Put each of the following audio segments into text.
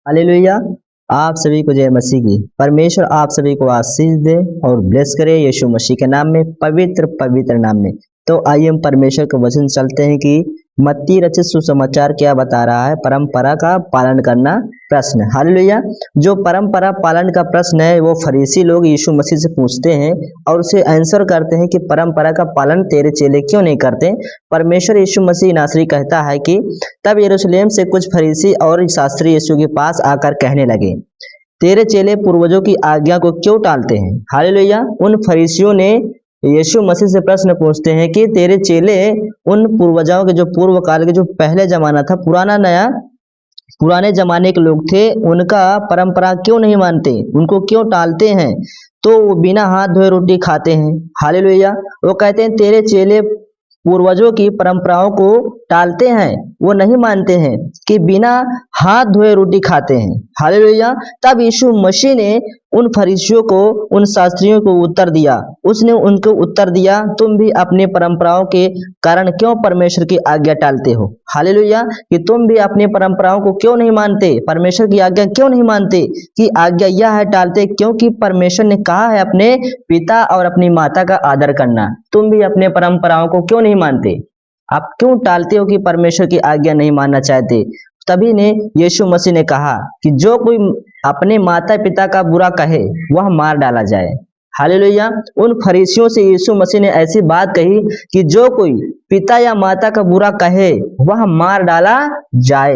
Hallelujah. आप सभी को जय मसीह की। परमेश्वर आप सभी को आशीष दे और ब्लेस करे यीशु मसीह के नाम में, पवित्र पवित्र नाम में। तो आइए हम परमेश्वर के वचन चलते हैं कि मत्ती रचित सुसमाचार क्या बता रहा है। परंपरा का पालन करना प्रश्न। हालेलुया। जो परंपरा पालन का प्रश्न है वो फरीसी लोग यीशु मसीह से पूछते हैं और उसे आंसर करते हैं कि परंपरा का पालन तेरे चेले क्यों नहीं करते। परमेश्वर यीशु मसीह नासरी कहता है कि तब यरूशलेम से कुछ फरीसी और शास्त्री यीशु के पास आकर कहने लगे, तेरे चेले पूर्वजों की आज्ञा को क्यों टालते हैं। हालेलुया। उन फरीसियों ने यीशु मसीह से प्रश्न पूछते हैं कि तेरे चेले उन पूर्वजों के जो पूर्व काल के जो पहले जमाना था, पुराना नया, पुराने जमाने के लोग थे, उनका परंपरा क्यों नहीं मानते, उनको क्यों टालते हैं। तो वो बिना हाथ धोए रोटी खाते हैं। हालेलुया। वो कहते हैं तेरे चेले पूर्वजों की परंपराओं को टालते हैं, वो नहीं मानते हैं कि बिना हाथ धोए रोटी खाते हैं। हालेलुया। तब यीशु मसीह ने उन फरीसियों को, उन शास्त्रियों को उत्तर दिया। उसने उनको उत्तर दिया, तुम भी अपने परंपराओं के कारण क्यों परमेश्वर की आज्ञा टालते हो। हालेलुया। कि तुम भी अपनी परंपराओं को क्यों नहीं मानते, परमेश्वर की आज्ञा क्यों नहीं मानते। कि आज्ञा यह है टालते क्योंकि परमेश्वर ने कहा है अपने पिता और अपनी माता का आदर करना। तुम भी अपने परंपराओं को क्यों नहीं मानते, आप क्यों टालते हो कि परमेश्वर की आज्ञा नहीं मानना चाहते। तभी ने यीशु मसीह ने कहा कि जो कोई अपने माता पिता का बुरा कहे वह मार डाला जाए। हालेलुया। उन फरीसियों से यीशु मसीह ने ऐसी बात कही कि जो कोई पिता या माता का बुरा कहे वह मार डाला जाए।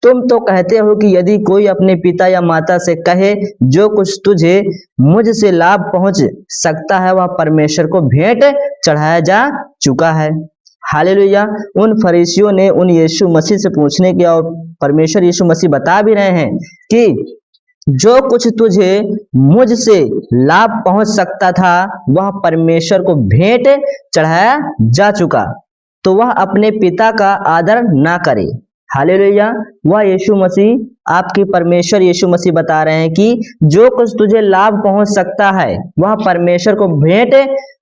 तुम तो कहते हो कि यदि कोई अपने पिता या माता से कहे जो कुछ तुझे मुझसे लाभ पहुंच सकता है वह परमेश्वर को भेंट चढ़ाया जा चुका है। हालेलुया। उन फरीसियों ने उन यीशु मसीह से पूछने किया और परमेश्वर यीशु मसीह बता भी रहे हैं कि जो कुछ तुझे मुझसे लाभ पहुंच सकता था वह परमेश्वर को भेंट चढ़ाया जा चुका, तो वह अपने पिता का आदर ना करे। हालेलुया। वह यीशु मसीह, आपकी परमेश्वर यीशु मसीह बता रहे हैं कि जो कुछ तुझे लाभ पहुंच सकता है वह परमेश्वर को भेंट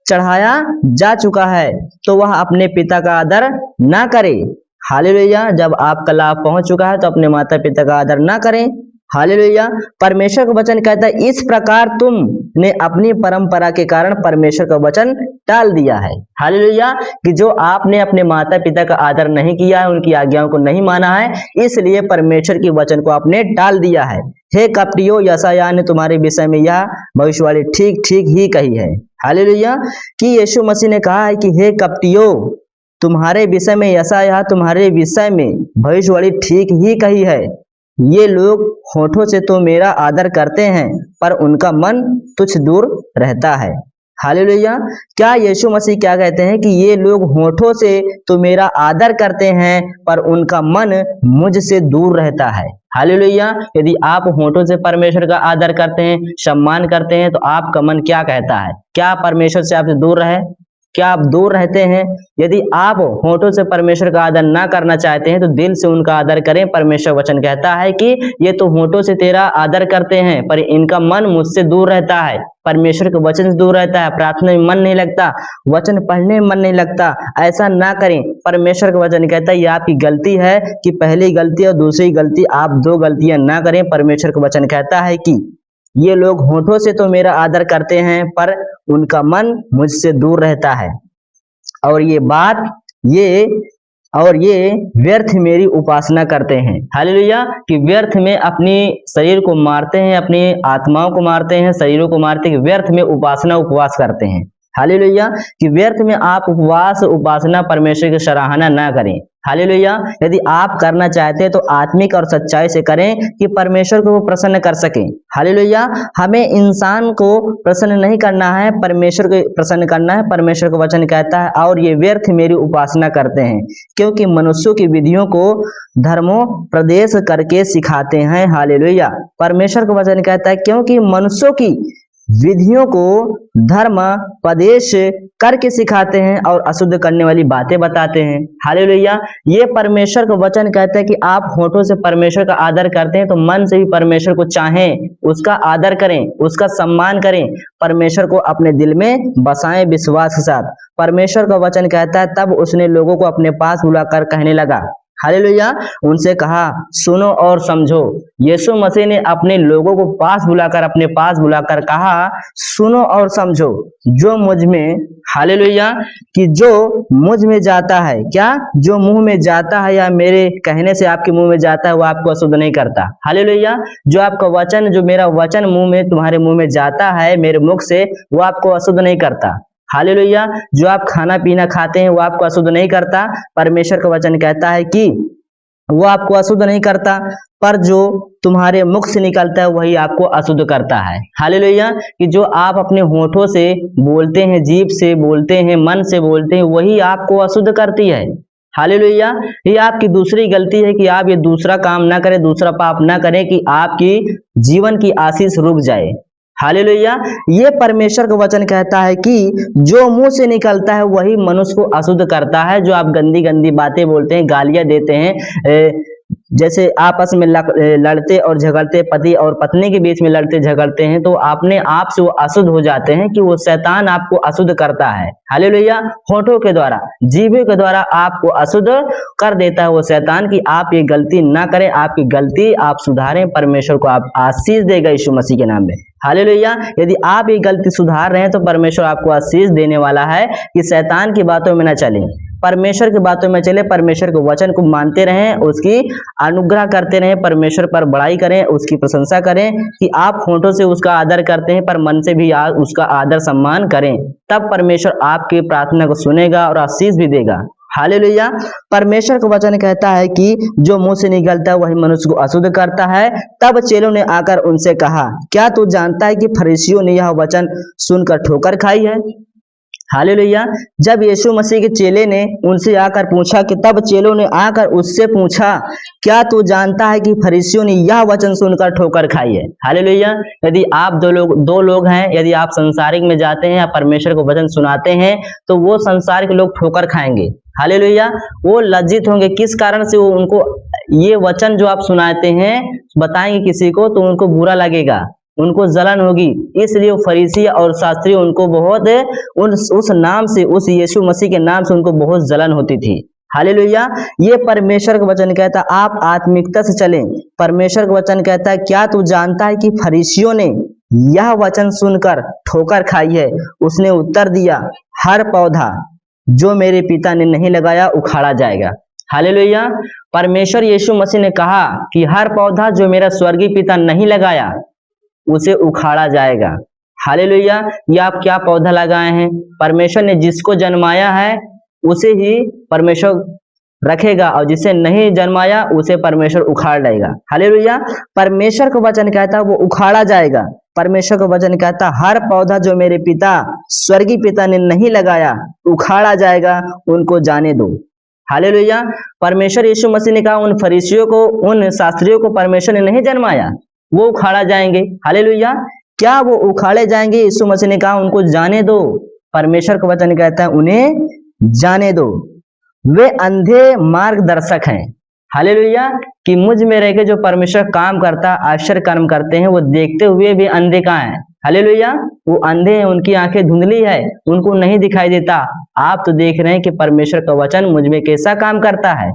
चढ़ाया जा चुका है, तो वह अपने पिता का आदर ना करे। हालेलुया। जब आपका लाभ पहुंच चुका है तो अपने माता पिता का आदर ना करें। हालेलुया। परमेश्वर का वचन कहता है इस प्रकार तुमने अपनी परंपरा के कारण परमेश्वर का वचन टाल दिया है। हालेलुया। कि जो आपने अपने माता पिता का आदर नहीं किया है, उनकी आज्ञाओं को नहीं माना है, इसलिए परमेश्वर के वचन को आपने टाल दिया है। हे कपटियों, यशायाह ने तुम्हारे विषय में यह भविष्यवाणी ठीक ठीक ही कही है। हालेलुया। कि यीशु मसीह ने कहा है कि हे कपटियों, तुम्हारे विषय में यशायाह तुम्हारे विषय में भविष्यवाणी ठीक ही कही है। ये लोग होठों से तो मेरा आदर करते हैं पर उनका मन तुच्छ दूर रहता है। हालेलुया। क्या यीशु मसीह क्या कहते हैं कि ये लोग होठों से तो मेरा आदर करते हैं पर उनका मन मुझसे दूर रहता है। हालेलुया। यदि आप होठों से परमेश्वर का आदर करते हैं, सम्मान करते हैं, तो आपका मन क्या कहता है, क्या परमेश्वर से आपसे दूर रहे, क्या आप दूर रहते हैं। यदि आप होठों से परमेश्वर का आदर ना करना चाहते हैं तो दिल से उनका आदर करें। परमेश्वर वचन कहता है कि ये तो होठों से तेरा आदर करते हैं पर इनका मन मुझसे दूर रहता है, परमेश्वर के वचन से दूर रहता है, प्रार्थना में मन नहीं लगता, वचन पढ़ने में मन नहीं लगता। ऐसा ना करें। परमेश्वर का वचन कहता है ये आपकी गलती है कि पहली गलती और दूसरी गलती, आप दो गलतियां ना करें। परमेश्वर का वचन कहता है कि ये लोग होठों से तो मेरा आदर करते हैं पर उनका मन मुझसे दूर रहता है और ये व्यर्थ मेरी उपासना करते हैं। हालेलुया। कि व्यर्थ में अपनी शरीर को मारते हैं, अपनी आत्माओं को मारते हैं, शरीरों को मारते हैं, व्यर्थ में उपासना उपवास करते हैं। हालेलुया। कि व्यर्थ में आप उपवास उपासना परमेश्वर की सराहना ना करें। हालेलुया। यदि आप करना चाहते हैं तो आत्मिक और सच्चाई से करें कि परमेश्वर को वो प्रसन्न कर सकें। हालेलुया। हमें इंसान को प्रसन्न नहीं करना है, परमेश्वर को प्रसन्न करना है। परमेश्वर का वचन कहता है और ये व्यर्थ मेरी उपासना करते हैं क्योंकि मनुष्यों की विधियों को धर्मोपदेश करके सिखाते हैं। हालेलुया। परमेश्वर का वचन कहता है क्योंकि मनुष्यों की विधियों को धर्मोपदेश करके सिखाते हैं और अशुद्ध करने वाली बातें बताते हैं। हालेलुया। ये परमेश्वर का वचन कहता है कि आप होठों से परमेश्वर का आदर करते हैं तो मन से भी परमेश्वर को चाहें, उसका आदर करें, उसका सम्मान करें, परमेश्वर को अपने दिल में बसाएं विश्वास के साथ। परमेश्वर का वचन कहता है तब उसने लोगों को अपने पास बुलाकर कहने लगा, हालेलुया। उनसे कहा सुनो और समझो। यीशु मसीह ने अपने लोगों को अपने पास बुलाकर कहा सुनो और समझो, जो मुझ में, हालेलुया, कि जो मुझ में जाता है, क्या, जो मुंह में जाता है या मेरे कहने से आपके मुंह में जाता है वो आपको अशुद्ध नहीं करता। हालेलुया। जो आपका वचन, जो मेरा वचन मुंह में, तुम्हारे मुंह में जाता है मेरे मुख से, वो आपको अशुद्ध नहीं करता। हालेलुया। जो आप खाना पीना खाते हैं वो आपको अशुद्ध नहीं करता। परमेश्वर का वचन कहता है कि वो आपको अशुद्ध नहीं करता, पर जो तुम्हारे मुख से निकलता है वही आपको अशुद्ध करता है। हालेलुया। कि जो आप अपने होठों से बोलते हैं, जीभ से बोलते हैं, मन से बोलते हैं, वही आपको अशुद्ध करती है। हालेलुया। ये आपकी दूसरी गलती है कि आप ये दूसरा काम ना करें, दूसरा पाप ना करें कि आपकी जीवन की आशीष रुक जाए। हालेलुया। ये परमेश्वर का वचन कहता है कि जो मुंह से निकलता है वही मनुष्य को अशुद्ध करता है। जो आप गंदी गंदी बातें बोलते हैं, गालियां देते हैं, जैसे आपस में लड़ते और झगड़ते, पति और पत्नी के बीच में लड़ते झगड़ते हैं, तो अपने आप से वो अशुद्ध हो जाते हैं कि वो शैतान आपको अशुद्ध करता है। हालेलुया। होठों के द्वारा, जीभ के द्वारा आपको अशुद्ध कर देता है वो शैतान कि आप ये गलती ना करें, आपकी गलती आप सुधारें, परमेश्वर को आप आशीष देगा यीशु मसीह के नाम में। हालेलुया। यदि आप ये गलती सुधार रहे हैं तो परमेश्वर आपको आशीष देने वाला है कि शैतान की बातों में न चलें, परमेश्वर की बातों में चले, परमेश्वर के वचन को मानते रहें, उसकी अनुग्रह करते रहें, परमेश्वर पर बड़ाई करें, उसकी प्रशंसा करें कि आप होठों से उसका आदर करते हैं पर मन से भी उसका आदर सम्मान करें। तब परमेश्वर आपकी प्रार्थना को सुनेगा और आशीष भी देगा। हालेलुया। परमेश्वर का वचन कहता है कि जो मुंह से निकलता है वही मनुष्य को अशुद्ध करता है। तब चेलों ने आकर उनसे कहा, क्या तू जानता है कि फरीसियों ने यह वचन सुनकर ठोकर खाई है? हालेलुया। जब यीशु मसीह के चेले ने उनसे आकर पूछा कि तब चेलों ने आकर उससे पूछा, क्या तू जानता है कि फरीसियों ने यह वचन सुनकर ठोकर खाई है? हालेलुया। यदि आप दो लोग हैं, यदि आप संसारिक में जाते हैं या परमेश्वर को वचन सुनाते हैं तो वो संसार के लोग ठोकर खाएंगे। हालेलुया। वो लज्जित होंगे, किस कारण से? वो उनको ये वचन जो आप सुनाते हैं बताएंगे किसी को तो उनको बुरा लगेगा, उनको जलन होगी, इसलिए वो फरीसी और शास्त्री उनको बहुत उस नाम से, उस यीशु मसीह के नाम से उनको बहुत जलन होती थी। हालेलुया। ये परमेश्वर का वचन कहता है आप आत्मिकता से चलें। परमेश्वर का वचन कहता है क्या तू जानता है कि फरीसियों ने यह वचन सुनकर ठोकर खाई है? उसने उत्तर दिया, हर पौधा जो मेरे पिता ने नहीं लगाया उखाड़ा जाएगा। हालेलुया। परमेश्वर यीशु मसीह ने कहा कि हर पौधा जो मेरा स्वर्गीय पिता नहीं लगाया उसे उखाड़ा जाएगा। हालेलुया। ये आप क्या पौधा लगाए हैं? परमेश्वर ने जिसको जन्माया है उसे ही परमेश्वर रखेगा और जिसे नहीं जन्माया उसे परमेश्वर उखाड़ देगा। हालेलुया। परमेश्वर का वचन कहता है वो उखाड़ा जाएगा। परमेश्वर का वचन कहता है हर पौधा जो मेरे पिता, स्वर्गीय पिता ने नहीं लगाया उखाड़ा जाएगा, उनको जाने दो। हालेलुया। परमेश्वर यीशु मसीह ने कहा उन फरीसियों को, उन शास्त्रियों को परमेश्वर ने नहीं जन्माया, वो उखाड़ा जाएंगे। हालेलुया। क्या वो उखाड़े जाएंगे? यीशु मसीह ने कहा उनको जाने दो। परमेश्वर का वचन कहता है उन्हें जाने दो। वे अंधे मार्गदर्शक हैं। हालेलुया। कि मुझ में रहकर जो परमेश्वर काम करता, आश्चर्य कर्म करते हैं, वो देखते हुए भी अंधे कहाँ हैं? हालेलुया। वो अंधे हैं, उनकी आंखें धुंधली है, उनको नहीं दिखाई देता। आप तो देख रहे हैं कि परमेश्वर का वचन मुझ में कैसा काम करता है।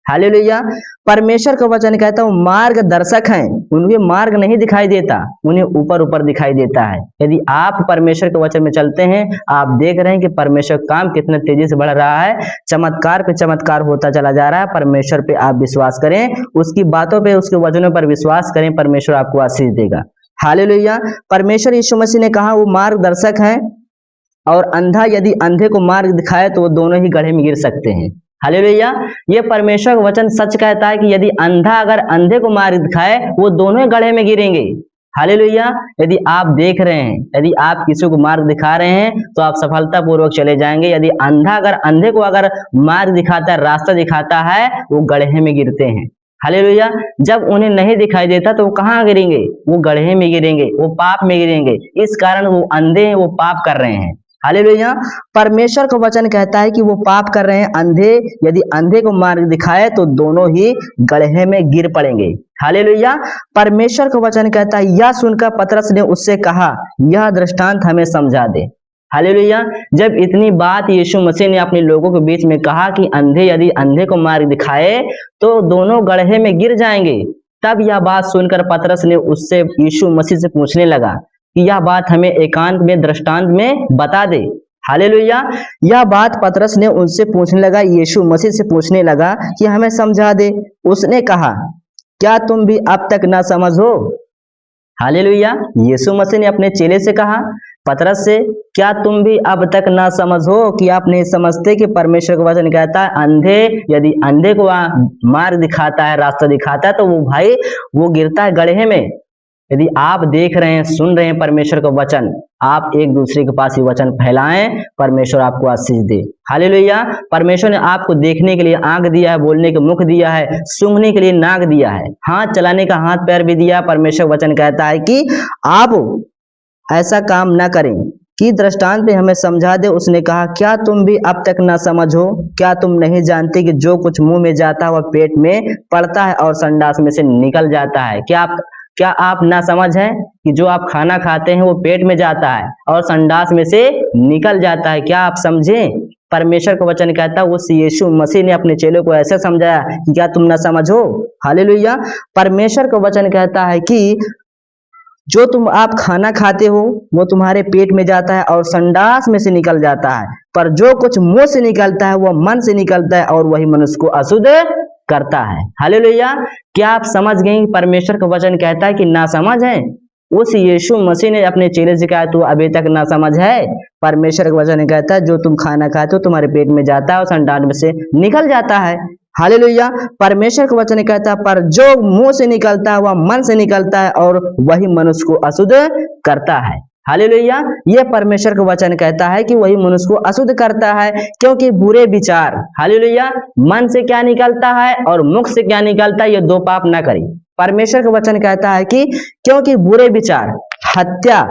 हालेलुया। परमेश्वर का वचन कहता हूँ मार्गदर्शक हैं, उन्हें मार्ग नहीं दिखाई देता, उन्हें ऊपर ऊपर दिखाई देता है। यदि आप परमेश्वर के वचन में चलते हैं, आप देख रहे हैं कि परमेश्वर काम कितने तेजी से बढ़ रहा है, चमत्कार पे चमत्कार होता चला जा रहा है। परमेश्वर पे आप विश्वास करें, उसकी बातों पे, उसके वचनों पर विश्वास करें, परमेश्वर आपको आशीष देगा। हालेलुया। परमेश्वर यीशु मसीह ने कहा वो मार्गदर्शक हैं, और अंधा यदि अंधे को मार्ग दिखाए तो वो दोनों ही गड्ढे में गिर सकते हैं। हालेलुया। ये परमेश्वर का वचन सच कहता है कि यदि अंधा अगर अंधे को मार्ग दिखाए वो दोनों ही गड्ढे में गिरेंगे। हालेलुया। यदि आप देख रहे हैं, यदि आप किसी को मार्ग दिखा रहे हैं तो आप सफलतापूर्वक चले जाएंगे। यदि अंधा अगर अंधे को अगर मार्ग दिखाता है, रास्ता दिखाता है, वो गड्ढे में गिरते हैं। हालेलुया। जब उन्हें नहीं दिखाई देता तो वो कहाँ गिरेंगे? वो गड्ढे में गिरेंगे, वो पाप में गिरेंगे। इस कारण वो अंधे हैं, वो पाप कर रहे हैं। हालेलुया। परमेश्वर का वचन कहता है कि वो पाप कर रहे हैं अंधे, यदि अंधे को मार्ग दिखाए तो दोनों ही गड्ढे में गिर पड़ेंगे। हालेलुया। परमेश्वर का वचन कहता है, यह सुनकर पतरस ने उससे कहा, यह दृष्टांत हमें समझा दे। हालेलुया। जब इतनी बात यीशु मसीह ने अपने लोगों के बीच में कहा कि अंधे यदि अंधे को मार्ग दिखाए तो दोनों गड्ढे में गिर जाएंगे, तब यह बात सुनकर पतरस ने उससे यीशु मसीह से पूछने लगा कि यह बात हमें एकांत में दृष्टांत में बता दे। हालेलुया। यह बात पतरस ने उनसे पूछने लगा, यीशु मसीह से पूछने लगा कि हमें समझा दे। उसने कहा, क्या तुम भी अब तक ना समझ हो? हालेलुया। यीशु मसीह ने अपने चेले से कहा, पतरस से, क्या तुम भी अब तक ना समझ हो कि आप नहीं समझते कि परमेश्वर का वचन कहता है अंधे यदि अंधे को मार्ग दिखाता है, रास्ता दिखाता है, तो वो भाई वो गिरता है गड्ढे में। यदि आप देख रहे हैं, सुन रहे हैं परमेश्वर का वचन, आप एक दूसरे के पास ये वचन फैलाएं, परमेश्वर आपको आशीष दे। हालेलुया। परमेश्वर ने आपको देखने के लिए आंख दिया है, बोलने के मुख दिया है, सूंघने के लिए नाक दिया है, हाथ चलाने का हाथ पैर भी दिया। परमेश्वर वचन कहता है कि आप ऐसा काम ना करें कि दृष्टांत में हमें समझा दे। उसने कहा, क्या तुम भी अब तक ना समझो? क्या तुम नहीं जानते कि जो कुछ मुंह में जाता है वह पेट में पड़ता है और संडास में से निकल जाता है? क्या आप ना समझ हैं कि जो आप खाना खाते हैं वो पेट में जाता है और संडास में से निकल जाता है? क्या आप समझें? परमेश्वर का वचन कहता है उस यीशु मसीह ने अपने चेलों को ऐसे समझाया कि क्या तुम ना समझो? हालेलुया। परमेश्वर का वचन कहता है कि जो तुम आप खाना खाते हो वो तुम्हारे पेट में जाता है और संडास में से निकल जाता है, पर जो कुछ मुंह से निकलता है वह मन से निकलता है और वही मनुष्य को अशुद्ध करता है। हालेलुया। क्या आप समझ गए? परमेश्वर का वचन कहता है कि ना समझ है। उस यीशु मसीह ने अपने चेले से कहा, तू अभी तक ना समझ है? परमेश्वर का वचन कहता है जो तुम खाना खाते हो तुम्हारे पेट में जाता है और संडास में से निकल जाता है। हालेलुया। परमेश्वर का वचन कहता है पर जो मुंह से निकलता है वह मन से निकलता है और वही मनुष्य को अशुद्ध करता है। हालेलुया। यह परमेश्वर का वचन कहता है कि वही मनुष्य को अशुद्ध करता है, क्योंकि बुरे विचार, हालेलुया, मन से क्या निकलता है और मुख से क्या निकलता है, ये दो पाप ना करें। परमेश्वर का वचन कहता है कि क्योंकि बुरे विचार, हत्या,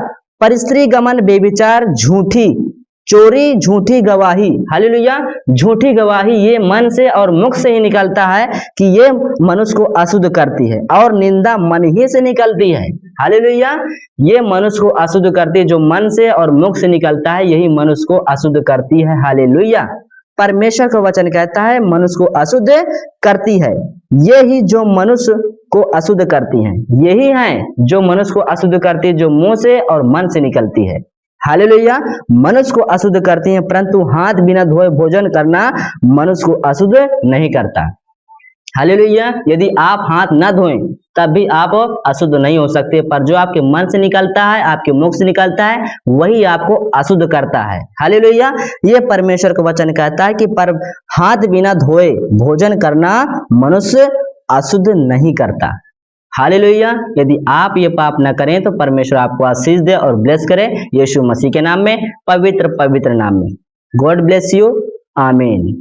परस्त्री गमन, बेविचार, झूठी चोरी, झूठी गवाही, हालेलुया, झूठी गवाही ये मन से और मुख से ही निकलता है कि ये मनुष्य को अशुद्ध करती है, और निंदा मन ही से निकलती है। हालेलुया। ये मनुष्य को अशुद्ध करती है, जो मन से और मुख से निकलता है यही मनुष्य को अशुद्ध करती है। हालेलुया। परमेश्वर का वचन कहता है मनुष्य को अशुद्ध करती है। ये ही जो मनुष्य को अशुद्ध करती हैं, यही हैं जो मनुष्य को अशुद्ध करती है, जो मुंह से और मन से निकलती है। हालेलुया। मनुष्य को अशुद्ध करती हैं, परंतु हाथ बिना धोए भोजन करना मनुष्य को अशुद्ध नहीं करता। हालेलुया। यदि आप हाथ न धोएं तब भी आप अशुद्ध नहीं हो सकते, पर जो आपके मन से निकलता है, आपके मुख से निकलता है, वही आपको अशुद्ध करता है। हालेलुया। ये परमेश्वर का वचन कहता है कि पर हाथ बिना धोए भोजन करना मनुष्य अशुद्ध नहीं करता। हालेलुया। यदि आप ये पाप न करें तो परमेश्वर आपको आशीष दे और ब्लेस करे, यीशु मसीह के नाम में, पवित्र पवित्र नाम में। God bless you. आमीन।